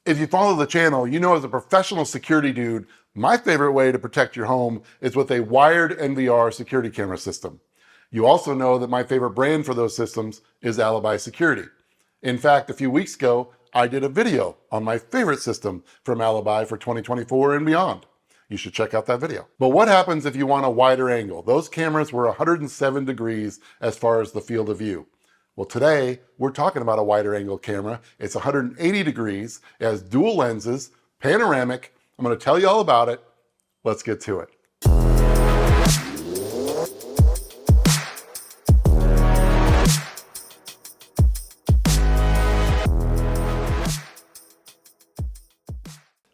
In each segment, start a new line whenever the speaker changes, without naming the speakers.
If you follow the channel, you know as a professional security dude, my favorite way to protect your home is with a wired NVR security camera system. You also know that my favorite brand for those systems is Alibi Security. In fact, a few weeks ago, I did a video on my favorite system from Alibi for 2024 and beyond. You should check out that video. But what happens if you want a wider angle? Those cameras were 107 degrees as far as the field of view. Well, today we're talking about a wider angle camera. It's 180 degrees, it has dual lenses, panoramic. I'm going to tell you all about it. Let's get to it.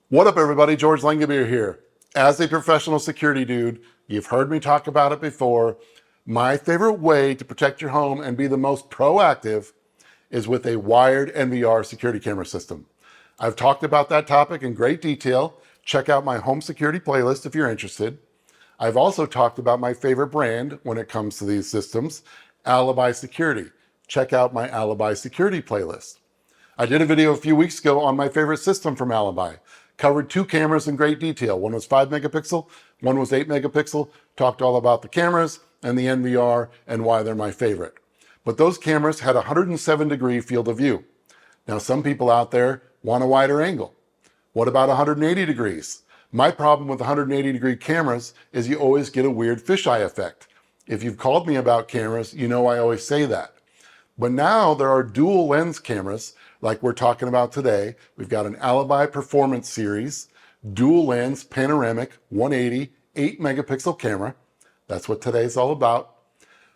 What up, everybody? George Langabeer here. As a professional security dude, you've heard me talk about it before. My favorite way to protect your home and be the most proactive is with a wired NVR security camera system. I've talked about that topic in great detail. Check out my home security playlist if you're interested. I've also talked about my favorite brand when it comes to these systems, Alibi Security. Check out my Alibi Security playlist. I did a video a few weeks ago on my favorite system from Alibi. Covered two cameras in great detail. One was 5 megapixel, one was 8 megapixel. Talked all about the cameras and the NVR and why they're my favorite. But those cameras had a 107 degree field of view. Now, some people out there want a wider angle. What about 180 degrees? My problem with 180 degree cameras is you always get a weird fisheye effect. If you've called me about cameras, you know I always say that. But now there are dual lens cameras like we're talking about today. We've got an Alibi Performance Series, dual lens, panoramic, 180, 8 megapixel camera. That's what today's all about.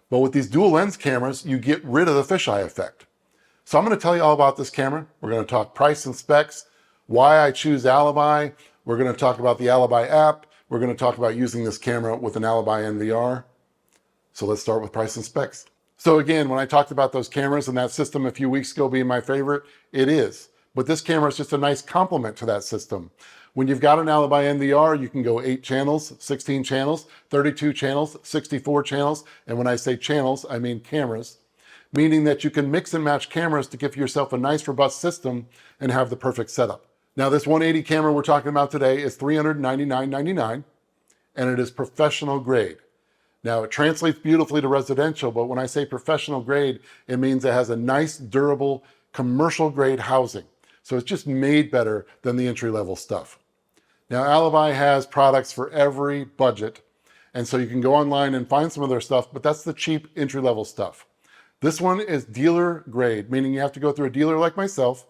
But with these dual lens cameras, you get rid of the fisheye effect. So I'm going to tell you all about this camera. We're going to talk price and specs, why I choose Alibi. We're going to talk about the Alibi app. We're going to talk about using this camera with an Alibi NVR. So let's start with price and specs. So again, when I talked about those cameras and that system a few weeks ago being my favorite, it is. But this camera is just a nice complement to that system. When you've got an Alibi NVR, you can go 8 channels, 16 channels, 32 channels, 64 channels. And when I say channels, I mean cameras, meaning that you can mix and match cameras to give yourself a nice, robust system and have the perfect setup. Now, this 180 camera we're talking about today is $399.99, and it is professional grade. Now, it translates beautifully to residential, but when I say professional grade, it means it has a nice, durable, commercial grade housing. So it's just made better than the entry-level stuff. Now, Alibi has products for every budget, and so you can go online and find some of their stuff, but that's the cheap entry-level stuff. This one is dealer grade, meaning you have to go through a dealer like myself.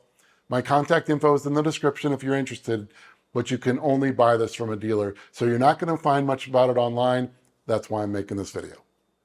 My contact info is in the description if you're interested, but you can only buy this from a dealer. So you're not going to find much about it online. That's why I'm making this video.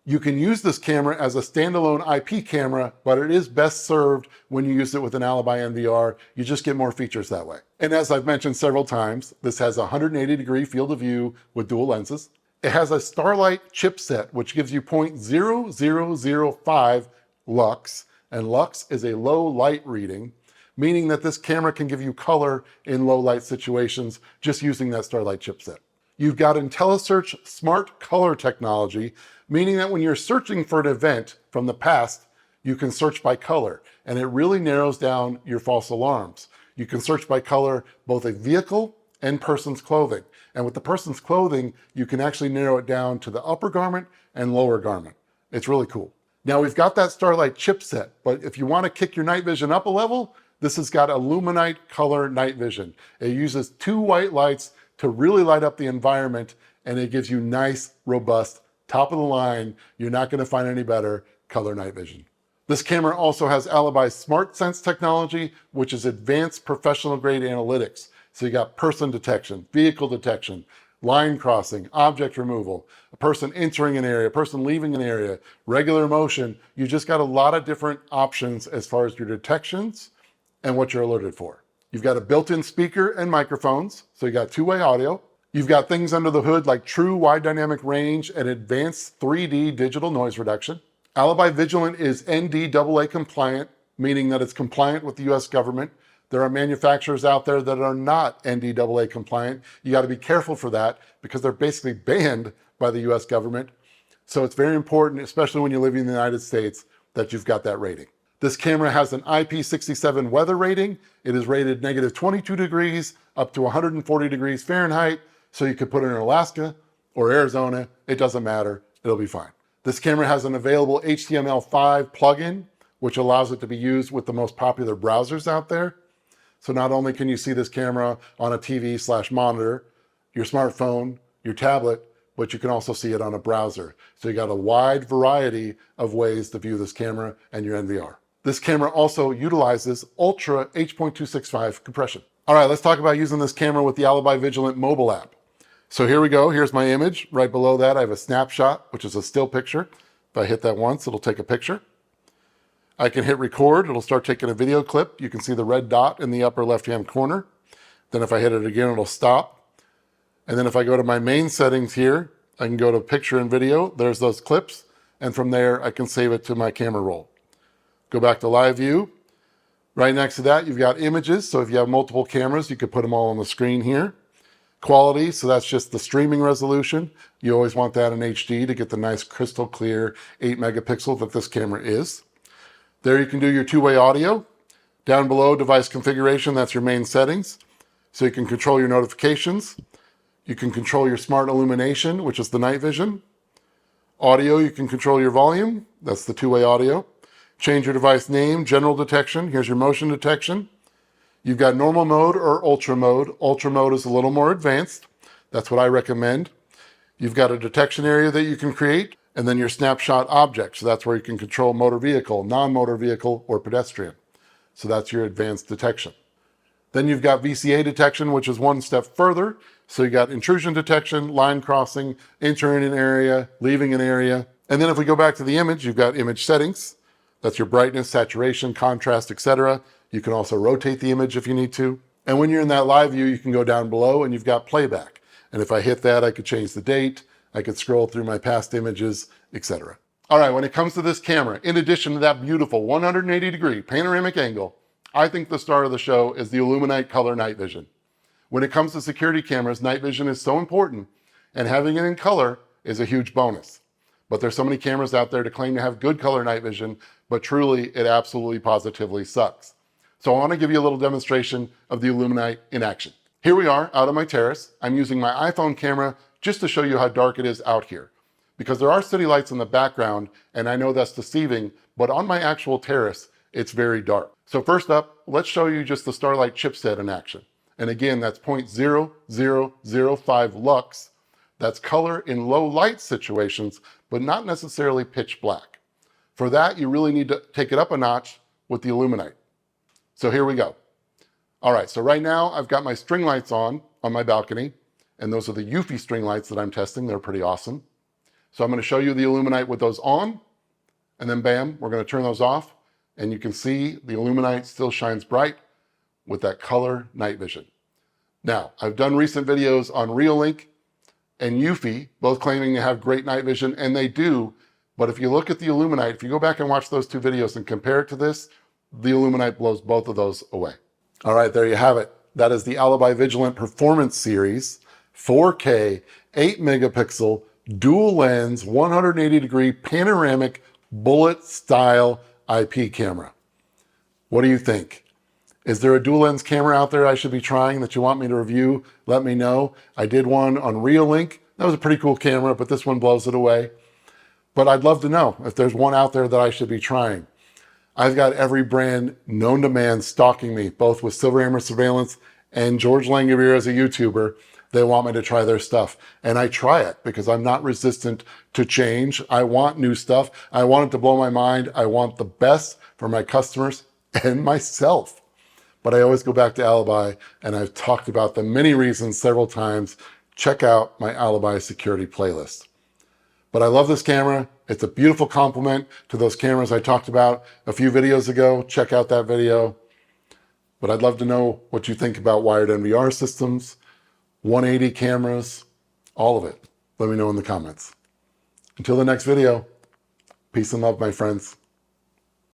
You can use this camera as a standalone IP camera, but it is best served when you use it with an Alibi NVR. You just get more features that way. And as I've mentioned several times, this has a 180 degree field of view with dual lenses. It has a Starlight chipset, which gives you 0.0005 lux, and lux is a low light reading, meaning that this camera can give you color in low light situations just using that Starlight chipset. You've got IntelliSearch smart color technology, meaning that when you're searching for an event from the past, you can search by color, and it really narrows down your false alarms. You can search by color both a vehicle and person's clothing. And with the person's clothing, you can actually narrow it down to the upper garment and lower garment. It's really cool. Now, we've got that Starlight chipset, but if you want to kick your night vision up a level, this has got illuminite color night vision. It uses 2 white lights to really light up the environment, and it gives you nice, robust, top of the line, you're not going to find any better color night vision. This camera also has Alibi's Smart Sense technology, which is advanced professional grade analytics. So you got person detection, vehicle detection, line crossing, object removal, a person entering an area, a person leaving an area, regular motion. You just got a lot of different options as far as your detections and what you're alerted for. You've got a built-in speaker and microphones, so you got 2-way audio. You've got things under the hood like true wide dynamic range and advanced 3D digital noise reduction. Alibi Vigilant is NDAA compliant, meaning that it's compliant with the US government. There are manufacturers out there that are not NDAA compliant. You got to be careful for that because they're basically banned by the US government. So it's very important, especially when you live in the United States, that you've got that rating. This camera has an IP67 weather rating. It is rated -22 degrees up to 140 degrees Fahrenheit. So you could put it in Alaska or Arizona. It doesn't matter. It'll be fine. This camera has an available HTML5 plugin, which allows it to be used with the most popular browsers out there. So not only can you see this camera on a TV/monitor, your smartphone, your tablet, but you can also see it on a browser. So you got a wide variety of ways to view this camera and your NVR. This camera also utilizes Ultra H.265 compression. All right, let's talk about using this camera with the Alibi Vigilant mobile app. So here we go. Here's my image. Right below that, I have a snapshot, which is a still picture. If I hit that once, it'll take a picture. I can hit record. It'll start taking a video clip. You can see the red dot in the upper left-hand corner. Then if I hit it again, it'll stop. And then if I go to my main settings here, I can go to picture and video. There's those clips. And from there, I can save it to my camera roll. Go back to live view. Right next to that, you've got images. So if you have multiple cameras, you could put them all on the screen here. Quality, so that's just the streaming resolution. You always want that in HD to get the nice crystal clear 8 megapixel that this camera is. There you can do your two-way audio. Down below, device configuration, that's your main settings. So you can control your notifications. You can control your smart illumination, which is the night vision. Audio, you can control your volume. That's the two-way audio. Change your device name, general detection. Here's your motion detection. You've got normal mode or ultra mode. Ultra mode is a little more advanced. That's what I recommend. You've got a detection area that you can create, and then your snapshot object. So that's where you can control motor vehicle, non-motor vehicle, or pedestrian. So that's your advanced detection. Then you've got VCA detection, which is one step further. So you got intrusion detection, line crossing, entering an area, leaving an area. And then if we go back to the image, you've got image settings. That's your brightness, saturation, contrast, etc. You can also rotate the image if you need to. And when you're in that live view, you can go down below and you've got playback. And if I hit that, I could change the date. I could scroll through my past images, etc. All right, when it comes to this camera, in addition to that beautiful 180-degree panoramic angle, I think the star of the show is the Illuminite Color Night Vision. When it comes to security cameras, night vision is so important, and having it in color is a huge bonus. But there's so many cameras out there to claim to have good color night vision, but truly it absolutely positively sucks. So I want to give you a little demonstration of the Illuminite in action. Here we are out on my terrace. I'm using my iPhone camera just to show you how dark it is out here. Because there are city lights in the background, and I know that's deceiving, but on my actual terrace, it's very dark. So first up, let's show you just the Starlight chipset in action. And again, that's 0.0005 lux. That's color in low light situations, but not necessarily pitch black. For that, you really need to take it up a notch with the Illuminite. So here we go. All right, so right now I've got my string lights on my balcony, and those are the Eufy string lights that I'm testing. They're pretty awesome. So I'm going to show you the Illuminite with those on, and then bam, we're going to turn those off, and you can see the Illuminite still shines bright with that color night vision. Now, I've done recent videos on Reolink and Eufy, both claiming to have great night vision, and they do, but if you look at the Illuminite, if you go back and watch those two videos and compare it to this, the Illuminite blows both of those away. All right, there you have it. That is the Alibi Vigilant Performance Series, 4K, 8 megapixel, dual lens, 180-degree panoramic bullet style IP camera. What do you think? Is there a dual lens camera out there I should be trying that you want me to review? Let me know. I did one on Reolink. That was a pretty cool camera, but this one blows it away. But I'd love to know if there's one out there that I should be trying. I've got every brand known to man stalking me, both with SilverHammer Surveillance and George Langabeer as a YouTuber. They want me to try their stuff. And I try it because I'm not resistant to change. I want new stuff. I want it to blow my mind. I want the best for my customers and myself. But I always go back to Alibi, and I've talked about the many reasons several times. Check out my Alibi security playlist. But I love this camera. It's a beautiful complement to those cameras I talked about a few videos ago. Check out that video. But I'd love to know what you think about wired NVR systems, 180 cameras, all of it. Let me know in the comments. Until the next video, peace and love, my friends.